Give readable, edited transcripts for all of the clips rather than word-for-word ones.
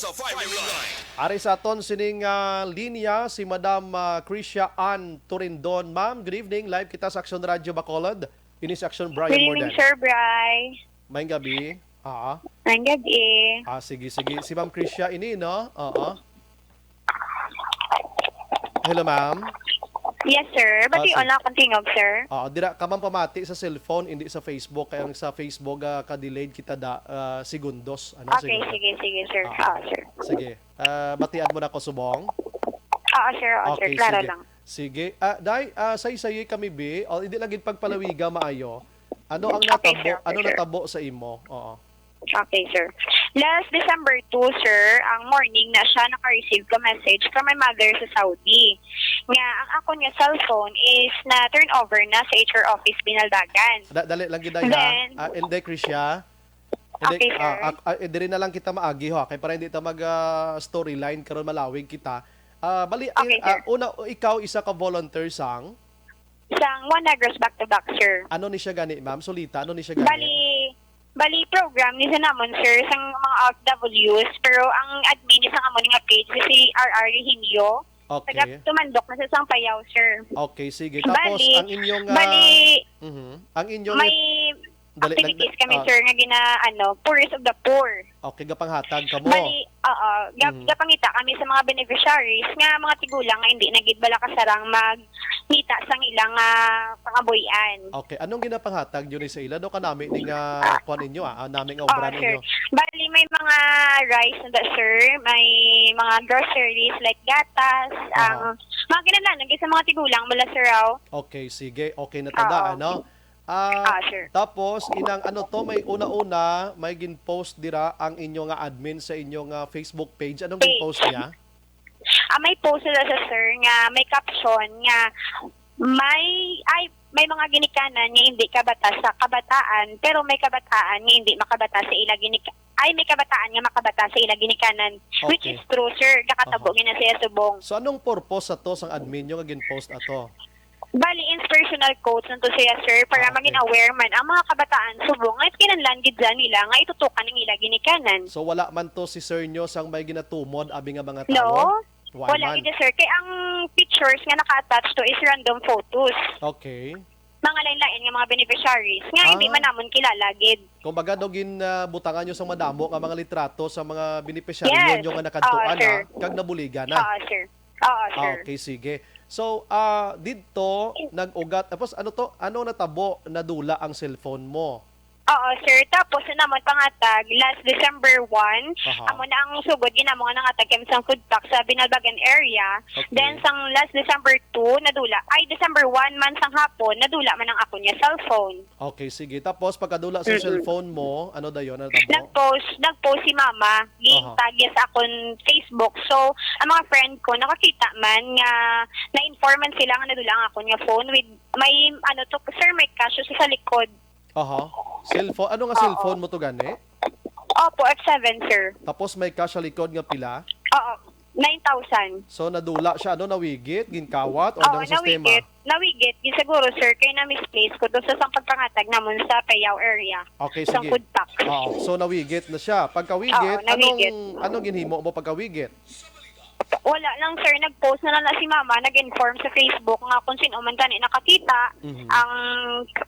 Sa firing line. Ari sa aton sining linya si Madam Krisha Ann Turindon. Ma'am, good evening. Live kita sa Action Radio Bacolod. Ini si Action Good Brian evening, Morden. Sir Bri. May gabi. Ang gabi. Sige. Si Ma'am Krisha ini, no? Hello, ma'am. Yes, sir. Bati sige. on lang tingog, sir. Dira ka man pamati sa cellphone, hindi sa Facebook. Kaya sa Facebook ka-delayed kita segundos. Ano, Okay, segundos. sige, sir. Sir. Sige. Batian mo na ko subong. Sir. Sir. Klaro sige. lang. Sige. Day, say kami bi, o hindi lang gid pagpalawiga maayo. Ano ang Okay, natabo? sir. Ano Sure. natabo sa imo? Oo. Okay, sir. Last December 2, sir, ang morning na siya naka-receive ko message from my mother sa Saudi. Nga, ang ako niya cellphone is na turnover na sa HR office Binaldagan. Dali lang gid ha. Then- Hindi Krisha. Okay, sir. Diri na lang kita maagi ha, kay para hindi ta mag storyline karon malawig kita. Okay, sir. Una ikaw isa ka volunteer sang Sang One Negros back-to-back, sir. ano ni siya gani, ma'am? Solita, ano ni siya gani? Bali program ni sa namon, sir, sang mga OFWs, pero ang admin sa amon nga page si RR Rehinio. Okay. Taga tumandok na sa sang payaw, sir. Okay, sige. Tapos Bali, ang inyong ang inyong may dali lang- activities kami, sir, nga poorest of the poor. Okay, gapanghatag ka mo. Bali, gapangita kami sa mga beneficiaries nga mga tigulang nga hindi nagid bala kasarang magngita sang ilang pangabuyan. Okay, anong ginapanghatag yun sa ila? Do ka namin ning kuan ninyo namin nga obra Sir. ninyo. Bali, may mga rice na sir. May mga groceries like gatas. Ang mga kinalanan sa mga tigulang mula sir raw. Okay, sige. Okay na tada, ano? Sir. Tapos inang ano to, may una-una may gin-post dira ang inyo nga admin sa inyong Facebook page. Anong Page. gin-post niya? May post sila sa sir nga may caption nga may mga ginikanan nga hindi kabata sa kabataan pero may kabataan nga hindi makabata sa ila may kabataan nga makabata sa ila ginikanan, which Okay. is true, sir. Kakatabo na siya subong. So anong purpose sa to sang admin nyo nga gin-post ato? Bali, inspirational quotes nito siya, sir, para Okay. maging aware man ang mga kabataan subong at kinanlan gid nila nga itutukan ng ila ginikanan. So wala man to si sir nyo sang may ginatumod abi nga mga tao? No? Wala Wala man. gid, sir. Kay ang pictures nga naka-attach to is random photos. Okay. Mga lain-lain nga mga beneficiaries nga hindi man namon kilala gid. Kung baga daw butangan nyo sa madamo nga mga litrato sa mga beneficiary Yes. nyo nga nakadtuan Sir. kag nabuligan na. Sir. Sir. Okay, sige. So, dito nag-ugat tapos ano natabo nadula ang cellphone mo? Sir. Tapos naman pangatag last December 1, Aha. amo na ang sugod ginamo nga nangatag kami sa food pack sa Binalbagan area. Okay. Then sang last December 2 nadula. December 1 man sang hapon nadula man ang ako niya cellphone. Okay, sige. Tapos pagkadula sa cellphone mo, ano dayon natabo? Nagpost si mama, gi-tag niya sa akong Facebook. So, ang mga friend ko nakakita man nga na-inform man sila nga nadula ang ako niya phone with may sir, may cash sa likod. Cellphone. Ano nga cellphone mo to gani? Opo, F7, sir. Tapos may cash sa likod nga pila. 9,000. So nadula siya nawigit, ginkawat o ng sistema. Nawigit. Di siguro, sir, kay na-misplace ko doon sa sang pagpangatag namon sa Payaw area. Okay, Sa sige. food pack. So nawigit na siya. Pagkawigit, nawigit. anong ginhimo mo pagkawigit? Wala lang, sir. Nag-post na lang si mama, nag-inform sa Facebook nga kung sino man tani nakakita. Ang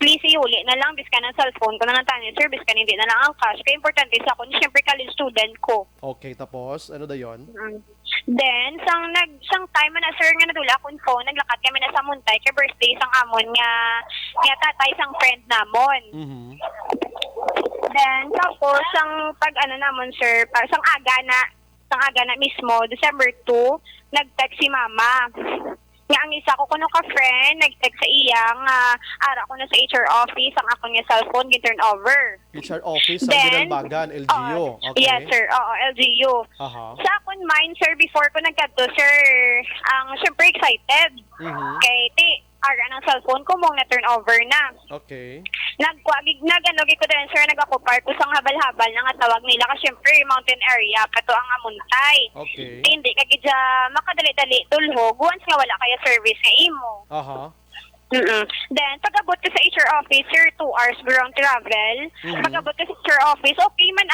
please iuli na lang biska ng cellphone ko na lang tani service ka hindi na lang ang cash. Kaya importante sa ako, siyempre college student ko. Okay, tapos ano dayon? Then, sang time na sir nga nadula akong phone, naglakad kami na sa Muntay kay birthday sang amon nga tatay sang friend namon. Then, tapos sang namon sir, sang aga na mismo, December 2, nag-text si mama. Nga ang isa ko kuno ka friend, nag-text sa iya nga ara ko na sa HR office ang ako niya cellphone gi-turn over. HR office sa Then, Binalbagan, LGU. Okay. Yes, sir. LGU. Aha. Sa akong mind, sir, before ko nagkadto, sir, ang syempre excited. Kay ara ng cellphone ko mong na-turn over na. Okay. Nagkuagig ko din, sir, nag-akupar ko sang habal-habal na nga tawag nila kasi syempre mountain area, kato ang amuntay. Okay. Hindi ka gidya makadali-dali tulhog once nga wala kaya service nga imo. Aha. Then, pag-abot ko sa HR office, sir, 2 hours ground travel. Pag-abot ko sa HR office, okay man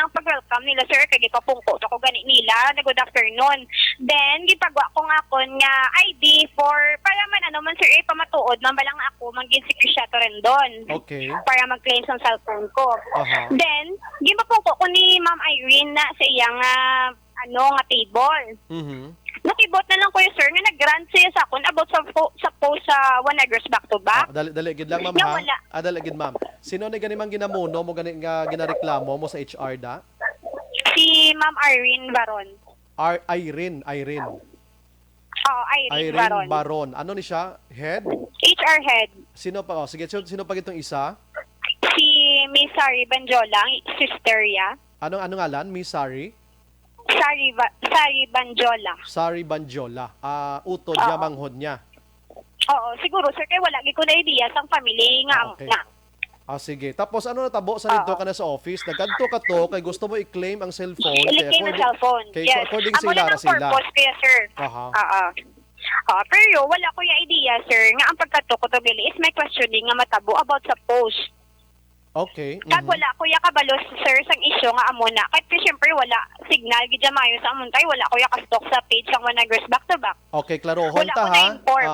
ang pag-welcome nila, sir, kaya gipapungkot ako gani nila, na good afternoon. Then, gipagwa ko nga akon nga ID for, para man ano man, sir, pamatuod, man balang ako, manggin si Krisha Torendon. Okay. Para mag-claim sa cellphone ko. Aha. Then, gipapungkot ko ni Ma'am Irene na sa iyang, nga table. Nakibot na lang ko sir, nga nag-grant siya sa akon about sa post sa One Negros back to back. Dali gid lang ma'am Nga ha. wala. Dali gid ma'am. Sino ni gani mang ginamuno mo gani nga ginareklamo mo sa HR da? Si Ma'am Irene Baron. Irene. Oo, Irene Baron. Baron. Ano ni siya? Head? HR head. Sino pa? Oh, sige, sino pa gitong isa? Si Miss Sari Banjola, sister ya. Ano ngalan? Miss Sari? Sari Banjola. Sari Banjola. Utod niya, manghod niya. Oo, siguro sir, kay wala gid ko na idea sang family nga Okay. na. Sige. Tapos ano natabo sa dito ka na sa office? Nagkadto ka to kay gusto mo i-claim ang cellphone. I-claim ang cellphone. Kay Yes. according Amo sa lang Ilara ang sila. purpose kaya sir. Aha. Pero wala ko yung idea, sir, nga ang pagkato ko to gali is may questioning nga matabo about sa post. Okay. Kag wala ko yung kabalos, sir, sang issue nga amo na. Kahit siyempre wala signal, gidya mayo sa amon tayo, wala ko yung kastok sa page sang One Negros back to back. Okay, klarohon Wala ta ko ha. na-inform.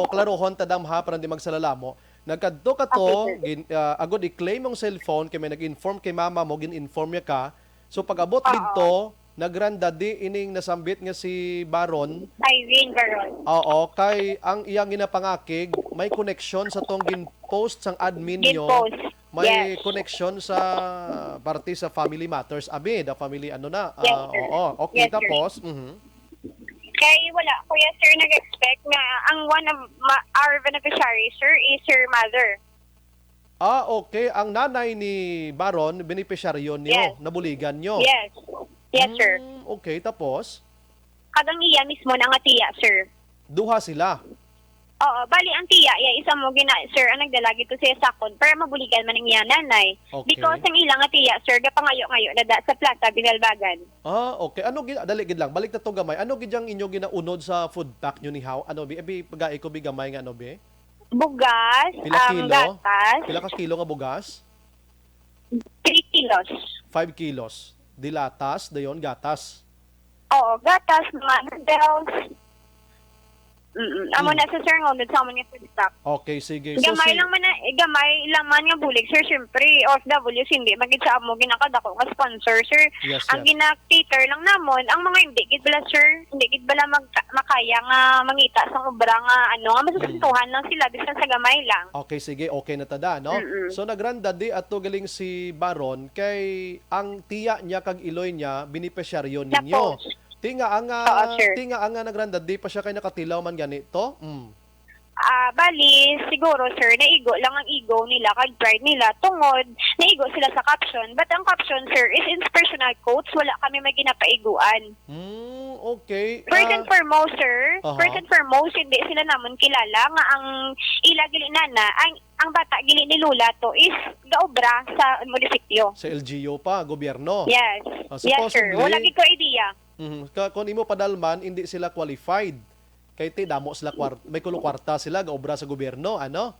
Klarohon ta dam ha para hindi magsalala mo. Nagkadto ka to, agod i-claim ang cellphone kay may nag-inform kay mama mo, gin-inform niya ka. So pag abot dito, nagranda di ining nasambit nga si Baron. Irene Baron. Oo, kay ang iyang ginapangakig may connection sa tong gin-post sang admin nyo. Gin-post. May Yes. connection sa parte sa Family Matters. Abi, the family ano na. Yes, sir. Oo, okay. Yes, sir. Tapos, Kay wala kuya sir nag-expect nga ang one of our beneficiaries, sir, is her mother. Okay. Ang nanay ni Baron, beneficiaryo niyo, Yes. nabuligan nyo. Yes. Yes, sir. Okay, tapos, Kadang iya mismo na nga tiya, sir. duha sila. Oo, bali ang tiya, isa mo sir, ang nagdalagi to siya sakon para mabuligan man ang iya nanay. Okay. Because ang ilang nga tiya, sir, gapangayo-ngayo na sa plaza, Binalbagan. Okay. Ano dali gid lang, balik na to gamay. Ano gid ang inyo ginaunod sa food pack nyo ni How? Ano bi? Pagay ko bi gamay nga ano bi? Bugas, Pila kilo? gatas, Pila ka kilo nga bugas? 3 kilos. 5 kilos. Dilatas, dayon gatas. Oo, gatas, mga noodles. Amo na sa sir ngunod sa amon nga food stock. Okay, sige. Gamay lang man nga bulig, sir, syempre, OFW, hindi magid sa amo ginakadako nga sponsor, sir. Yes, Ang gina-cater lang namon, ang mga hindi gid bala, sir, hindi gid bala makaya nga mangita sa obra nga nga masusuntuhan lang sila bisan sa gamay lang. Okay, sige. Okay na tada, no? So, nagranda di ato galing si Baron kay ang tiya niya kag iloy niya, binipesyaryo ninyo. Tapos, Tinga ang sir. nagranda di pa siya kay nakatilaw man ganito. bali, siguro, sir, naigo lang ang ego nila, kag pride nila, tungod, naigo sila sa caption. But ang caption, sir, is inspirational quotes. Wala kami may ginapaiguan. Okay. First and foremost, sir, Aha. first and foremost, hindi sila namon kilala nga ang ila gili nana, ang bata gili ni Lula to is gaobra sa munisipyo. Sa LGU pa, gobyerno. Yes. Yes, sir. Supposedly, Wala gid ko idea. Kung imo padalman, hindi sila qualified. Kay ti damo sila may kulo kwarta sila gaobra sa gobyerno, ano?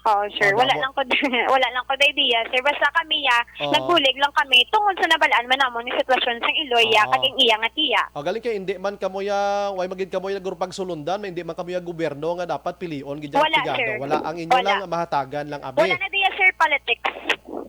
Oh, sir. Oh, Wala damo. lang ko wala lang ko idea, sir. Basta kami Oh. nagbulig lang kami tungod sa nabalaan man namon ni sitwasyon sang Iloya Oh. kaging iya nga tiya. Galing kay hindi man kamoya, way magid kamoya gurupag sulundan, may hindi man kamoya gobyerno nga dapat pilion gid Wala, tigado. sir. Wala ang inyo Wala. lang mahatagan lang abi. Wala na diya, sir, politics.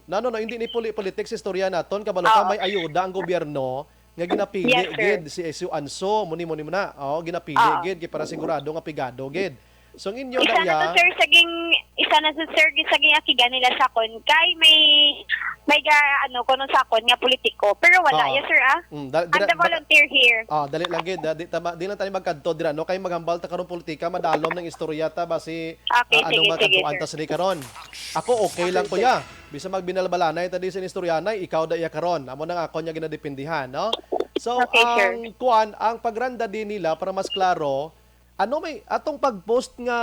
No, hindi ni politics istorya naton kabalo ka Oo. may ayuda ang gobyerno nga ginapili Yes, sir. gid si Esu Anso muni mo na. Ginapili Oo. gid kay para sigurado nga pigado gid. So ang inyo Isa na to, sir, saging akiga nila sa kon kay may kuno sa kon nga politiko. Pero wala, Oo. yes, sir, I'm the volunteer here. Dali lang gid, di lang tayo magkadto dira no kay magambal ta karon politika madalom ng istorya ta basi Okay, ano sige, magkadtuan sir. ta sini karon. Ako okay lang kuya. Bisa magbinalbalanay ta di sa istoryanay, ikaw da iya karon. Amo na nga ako nya ginadepindihan, no? So Okay, sir. ang pagranda din nila para mas klaro, ano may atong pag-post nga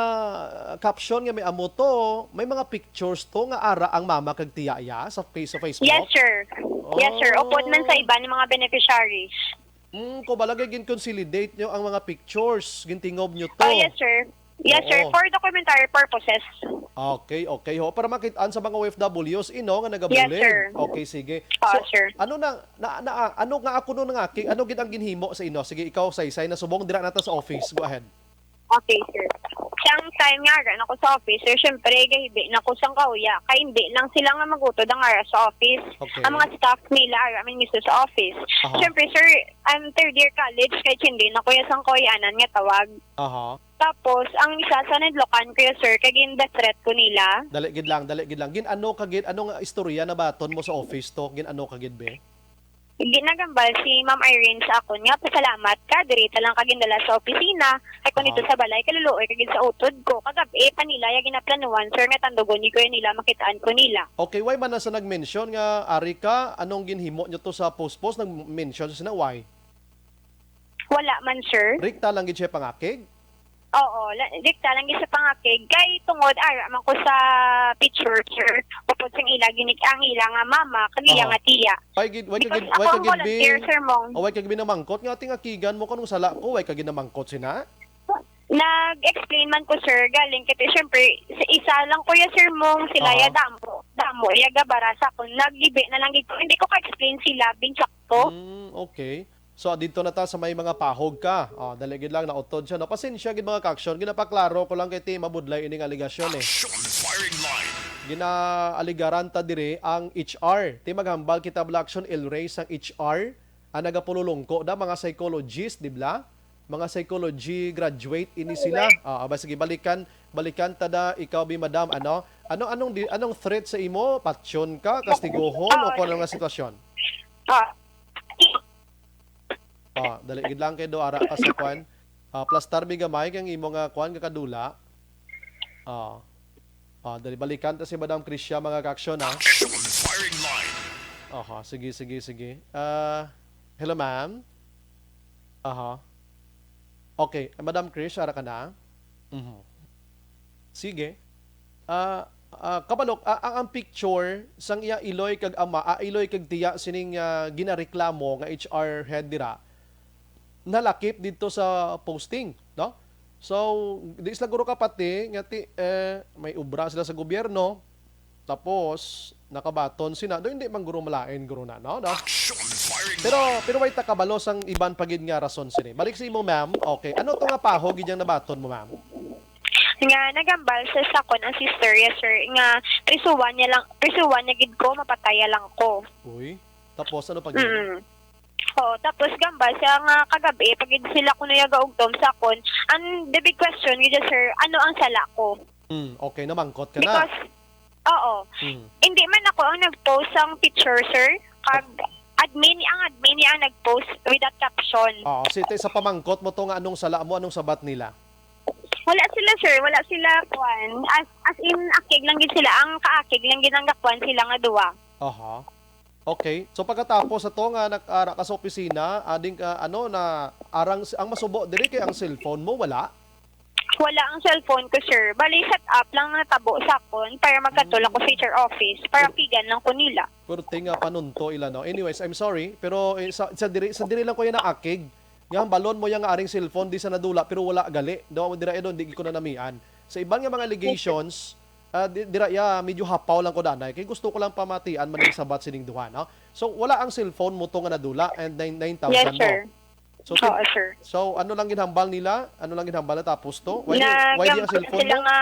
caption nga may amo to, may mga pictures to nga ara ang mama kag tiya ya sa Facebook. Yes, sir. Yes, sir. Upod man sa iba ni mga beneficiaries. Ko balagay gin consolidate nyo ang mga pictures, gintingob nyo to. Oh, yes, sir. Yes, sir. Oo. For documentary purposes. Okay, okay ho. Para makitaan sa mga OFWs ino nga Yes, nagabulig. sir. Okay, sige. Oo, So, sir. ano ano nga ako no nga ano gid ang ginhimo sa ino? Sige, ikaw saysay na subong dira nata sa office. Go ahead. Okay, sir. Siyang time nga rin ako sa office, sir, syempre, gahibi na ko sang kauya. Kaya hindi lang sila nga magutod ang ara sa office. Okay. Ang mga staff nila, ara, amin mismo sa office. Aha. Syempre, sir, I'm third year college, kaya hindi na kuya sang kauyanan nga tawag. Aha. Tapos, ang isa sa nidlokan ko yun, sir, kaya the threat ko nila. Dali gid lang, dali gid lang. Gin ano kagid anong istorya na baton mo sa office to? Gin ano kagid be? Ginagambal si Ma'am Irene sa akon nga, pasalamat ka, dirita lang kagindala sa opisina, ay kung dito sa balay, kaluluoy kagid sa utod ko. Kagabi, panila, yung ginaplanuan, sir, nga tandugon ni ko yun nila, makitaan ko nila. Okay, why man na sa nag-mention nga ari ka anong ginhimo nyo to sa post nag-mention sa why? Wala man, sir. Rikta lang gid siya pangakig. Oo, dikta lang gid sa pangakig. Kay tungod ara man ko sa picture, sir. Upod sing ila ginig ang ila nga mama, kaniya Oo. nga tiya. Why Because kagid ako ang volunteer, sir, mong. why kagid namangkot nga ating akigan mo kanung sala ko, why kagid namangkot sina? Nag-explain man ko, sir, galing kiti syempre sa isa lang kuya, sir, mong sila Oo. ya damo ya gabarasa ko nagibi na lang gid ko, hindi ko ka-explain sila binsak ko. Okay. So dito na ta sa may mga pahog ka. Dali gid lang nautod siya no. Pasensya gid mga kaksyon, ginapaklaro ko lang kay ti mabudlay ining aligasyon eh. Firing line. Ginaaligaran ta dire ang HR. Ti maghambal kita Blackson El Rey sang HR ang nagapululongko da mga psychologist, di ba? Mga psychology graduate ini sila. Sige balikan ta da ikaw bi madam anong threat sa imo? Patsyon ka, kastiguhon o kung ano nga sitwasyon? Dali gid lang kay do ara ka sa kwan. Plus tarbi gamay kang imo nga kwan nga kadula. Dali balikan ta si Madam Krisya mga kaksyon ha. Firing line. Sige. Hello ma'am. Okay, Madam Krish, ara ka na? Sige. Kabalok, ang picture sang iya iloy kag ama, iloy kag tiya sining ginareklamo nga HR head dira nalakip dito sa posting, no? So, di sila guro kapati nga may ubra sila sa gobyerno tapos nakabaton sina. Do hindi man guro malain guro na, no? Firing Pero way takabalo sang iban pagid nga rason sini. Balik sa imo, ma'am. Okay. Ano to nga pahog gid yang nabaton mo, ma'am? Nga nagambal sa sakon ang sister, yes, sir, nga prisuwan niya gid ko, mapataya lang ko. Uy. Tapos ano pag Oo, tapos gambal siya nga kagabi, pag sila ko na yaga-ugtom sa kon, ang the big question gid, sir, ano ang sala ko? Okay, namangkot ka na. Because, oo, hindi man ako ang nag-post ang picture, sir, kag admin ang nag-post with that caption. Site sa pamangkot mo to nga anong sala mo, anong sabat nila? Wala sila, sir. Wala sila, kwan. As in, akig lang gid sila. Ang kaakig lang gid ang gakwan sila nga duwa. Okay. So pagkatapos ato nga nag-ara ka sa opisina, ading ka na arang ang masubo diri kay ang cellphone mo wala? Wala ang cellphone ko, sir. Bali, set up lang na tabo sa kon para magkatulak ko sa HR office. Para kigan lang ko nila. Pero tinga panunto ila no. Anyways, I'm sorry, pero sa diri lang ko yan na akig. Nga balon mo yang aring cellphone di sa nadula pero wala gali. Daw mo dira edon di ko na namian. Sa ibang nga mga allegations, dira medyo hapaw lang ko danay kay gusto ko lang pamatian maning sabat sining duha, no? So wala ang cellphone mo to nga nadula and 9,000 Yes, mo. sir. So, sir. So ano lang ginhambal nila? Ano lang ginhambal na tapos to? Why di ang cellphone sila mo? nga,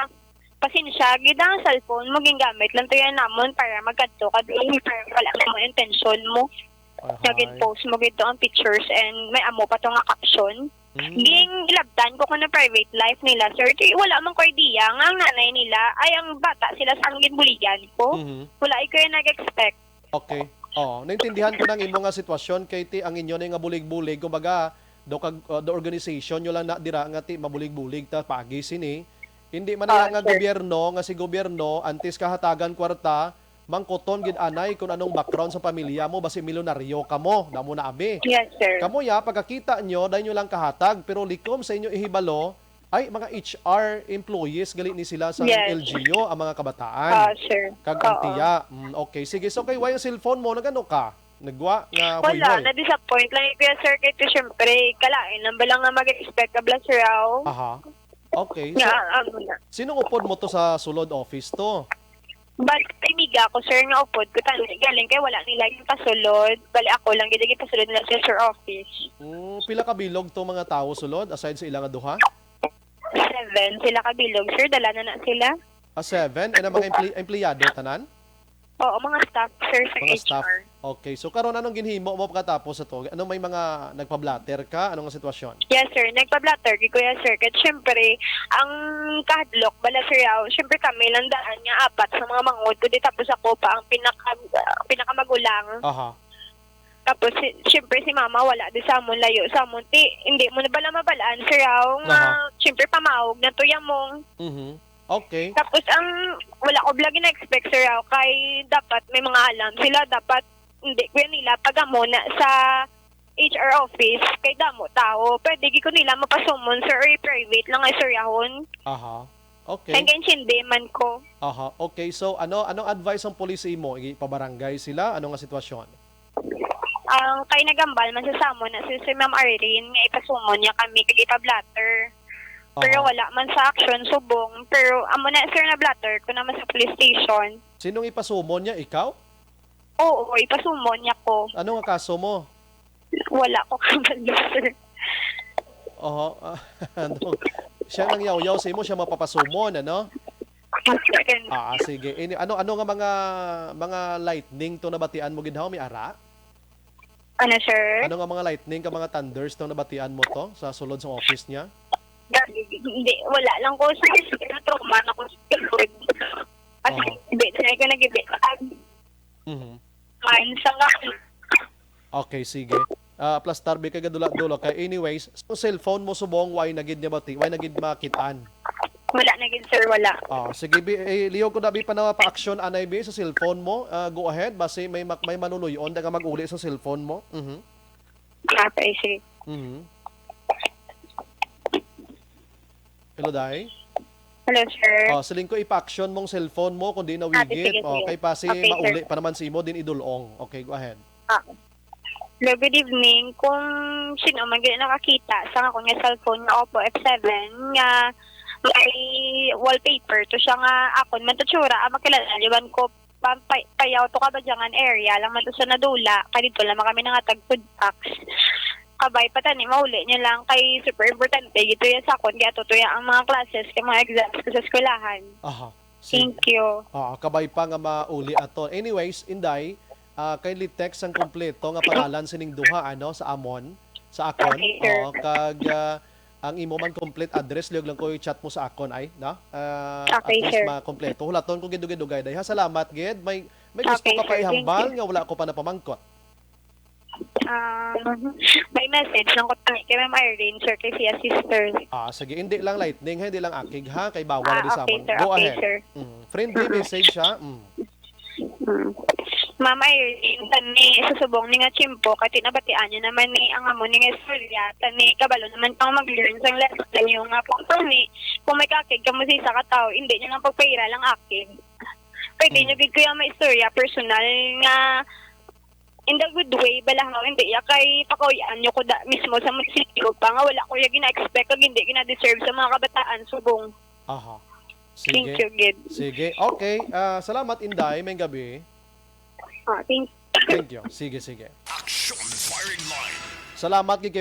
pasensya, gid ang cellphone mo gingamit lang to yan namon para magkadto ka doon. Para wala mo intention mo. Naging post mo gito ang pictures and may amo pa to nga caption. Ging ilabtan ko na private life nila, sir. Kaya wala mang ko idea nga ang nanay nila ay ang bata sila sa angin buligan ko. Wala ay ko yung nag-expect. Okay. Naintindihan ko ng imo nga sitwasyon kay ti ang inyo na nga bulig-bulig kumbaga the organization nyo lang na dira nga ti mabulig-bulig ta pagi sini. Hindi man nga gobyerno nga si gobyerno antes kahatagan kwarta mangkoton gid anay kung anong background sa pamilya mo basi milyonaryo kamo damo na abi. Yes, sir. Kamo pagkakita nyo dahil nyo lang kahatag pero likom sa inyo ihibalo ay mga HR employees gali ni sila sa LGU ang mga kabataan. Sir. Kagantiya. Okay, sige. So kay why yung cellphone mo nagano ka? Nagwa nga Wala, hoy-hoy. na-disappoint lang yung sir kay syempre kalain nang balang nga mag-expect ka bla sir. Okay. So, Nga, na. sinong upod mo to sa sulod office to? Bali, imiga ko, sir, nga upod ko. Galing kay wala nila yung pasulod. Bali, ako lang, gidagi pasulod nila sa sir office. Pila ka bilog to mga tao sulod aside sa ilang duha? 7, sila kabilog, sir. Dala na sila. 7 and ang mga empleyado tanan? Oo, mga staff, sir, sa Mga HR. staff. Okay. So karon anong ginhimo mo pagkatapos ito? Ano may mga nagpa-blatter ka? Anong nga sitwasyon? Yes, sir. Nagpa-blatter kay Kuya Sir. Kasi syempre, ang kahadlok, bala sir, syempre kami lang daan nga 4 sa mga mangod. Kundi tapos ako pa ang pinakamagulang. Aha. Tapos, syempre si mama wala di sa amon layo. Sa amon, hindi mo na bala mabalaan, sir, nga, syempre pamawag na to yung mong. Mhm. Okay. Tapos, wala ko vlog na-expect, sir, kay dapat may mga alam sila. Dapat, hindi ko nila pagamo na sa HR office kay damo tao. Pwede ko nila mapasumon, sir, or private lang ay sir yahon. Aha. Okay. Kaya hindi man ko. Aha. Okay. So anong advice ang police mo? Ipabarangay sila? Ano nga sitwasyon? Ang kay nagambal man sa samon na si Ma'am Arlene nga ipasumon niya kami kay ipa-blatter. Pero wala man sa action subong. Pero amo na sir na blatter ko naman sa police station. Sinong ipasumon niya? Ikaw? Oo, ipasumon niya ko. Ano nga kaso mo? Wala ko kabalo, sir. Oho. Ano? Siya nang yaw-yaw sa imo, siya mapapasumon, ano? Sige. Ano nga mga lightning to nabatian mo ginhaw mi ara? Ano, sir? Ano nga mga lightning ka mga thunders to nabatian mo to sa sulod sa office niya? Hindi, wala lang ko sa trauma na ko sa Lord. At hindi, sanay ko nag-ibig. Mhm. Kain sa nga. Okay, sige. Plus tarbi kay gadula-dulo kay anyways, sa cellphone mo subong why nagid niya bati, why nagid makitaan? Wala na gid, sir, wala. Sige bi liyo ko na bi pa na pa-action anay bi sa cellphone mo. Go ahead base may manunuyon da nga mag-uli sa cellphone mo. Mhm. Okay, sige. Mhm. Hello, Day. Hello, sir. Siling ko ipa-action mong cellphone mo kung di nawigit. Sige. Kay pasi Okay, mauli sir. pa naman si mo din idulong. Okay, go ahead. Hello, good evening. Kung sino man gano'n nakakita sa akong nga cellphone nga Oppo F7 nga may wallpaper to siya nga akon man to tsura makilala ko payaw to kabadyangan area lang man to sa nadula kay dito lang kami nangatag food packs kabay patani mauli niya lang kay super importante gito yan sa akon kaya tutuya ang mga classes kay mga exams ko sa eskwelahan. Aha. Thank you. Kabay pa nga mauli ato. Anyways, Inday, kindly text ang kompleto nga pangalan sining duha sa amon sa akon. Okay, sir. Kag ang imo man complete address liog lang ko i-chat mo sa akon ay na. At Okay, least sir. ma-kompleto. Hulaton ko gidugay-dugay day. Salamat gid. May gusto Okay, ka pa sir. ihambal Thank nga wala ko pa napamangkot. May message lang ko kay Ma'am Irene, sir, kay siya sister. Sige, hindi lang lightning, hindi lang akig ha, kay bawal na di sa Okay, amon. sir. Go Okay, ahead. sir. Friendly message siya. Mama Irene, tani, susubong ni nga chimpo, kati nabatian niya naman ni ang amo ni nga istorya, tani, kabalo naman pang mag-learn sang lesson yung nga po. Tani, kung may kakig ka mo sa isa ka tao, hindi niya lang pagpaira lang akig. Pwede niyo gid ko yung may istorya, personal nga, in the good way, balahaw, hindi ya kay pakuyan niyo ko mismo sa munisipyo pa nga, wala ko yung gina-expect, kag hindi gina-deserve sa mga kabataan, subong. Aha. Thank you, Gid. Sige. Okay. Salamat, Inday. May gabi. Thank you. Thank you. Sige. Action firing line. Salamat, Gigi.